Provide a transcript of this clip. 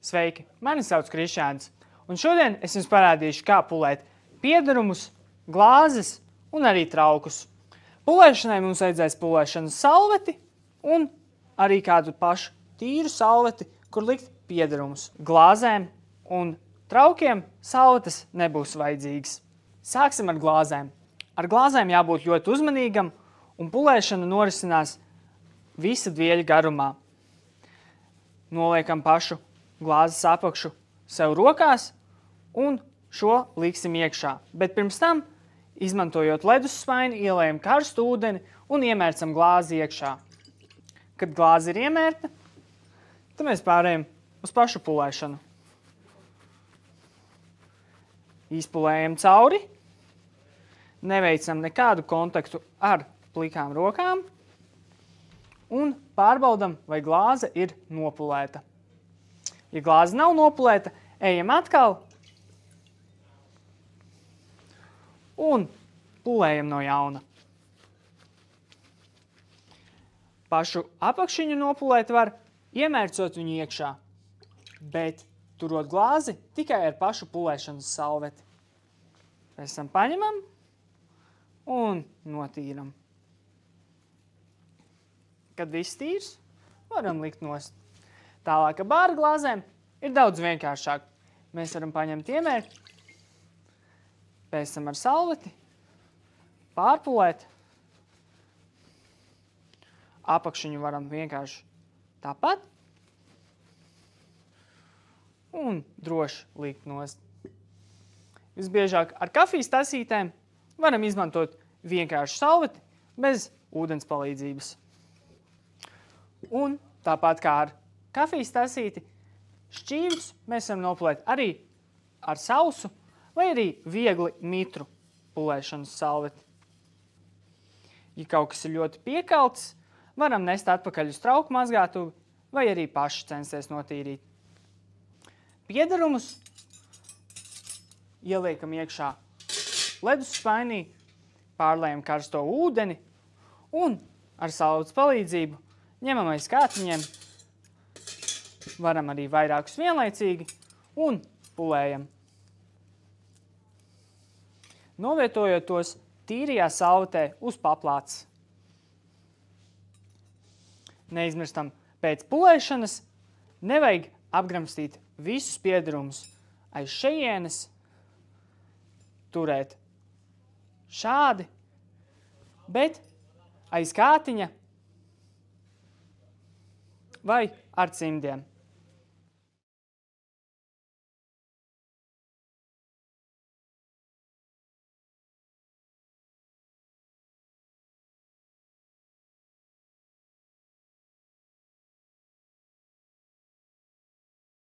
Sveiki, mani sauc Krišjāns, un šodien es jums parādīšu, kā pulēt piedarumus, glāzes un arī traukus. Pulēšanai mums vajadzēs pulēšanas salveti un arī kādu pašu tīru salveti, kur likt piedarumus. Glāzēm un traukiem salvetes nebūs vajadzīgas. Sāksim ar glāzēm. Ar glāzēm jābūt ļoti uzmanīgam, un pulēšana norisinās visa dvieļa garumā. Noliekam pašu glāzes apakšu sev rokās un šo liksim iekšā. Bet pirms tam, izmantojot ledus spaini, ielējam karstu ūdeni un iemērcam glāzi iekšā. Kad glāze ir iemērta, tad mēs pārējam uz pašu pulēšanu. Izpulējam cauri, neveicam nekādu kontaktu ar plikām rokām un pārbaudam, vai glāze ir nopulēta. Ja glāze nav nopulēta, ejam atkal un pulējam no jauna. Pašu apakšiņu nopulēt var, iemērcot viņu iekšā, bet turot glāzi tikai ar pašu pulēšanas salveti. Pēc tam paņemam un notīram. Kad viss tīrs, varam likt nost. Tālāk ar bāra glāzēm ir daudz vienkāršāk. Mēs varam paņemt iemērt, pēc tam ar salveti, pārpulēt. Apakšiņu varam vienkārši tāpat un droši likt nost. Visbiežāk ar kafijas tasītēm varam izmantot vienkārši salveti bez ūdens palīdzības. Un tāpat kā ar kafijas tasīti, šķīvus mēs varam nopulēt arī ar sausu vai arī viegli mitru pulēšanas salveti. Ja kaut kas ir ļoti piekalts, varam nest atpakaļ uz trauku mazgātuvi vai arī paši censties notīrīt. Piedarumus ieliekam iekšā ledus spainī, pārlējam karsto ūdeni un ar salvetes palīdzību ņemam aiz kātiņiem, varam arī vairākus vienlaicīgi un pulējam. Novietojot tos tīrijā salvetē uz paplātes. Neizmirstam, pēc pulēšanas nevajag apgramstīt visus piedarumus aiz šejienes, turēt šādi, bet aiz kātiņa vai ar cimdiem.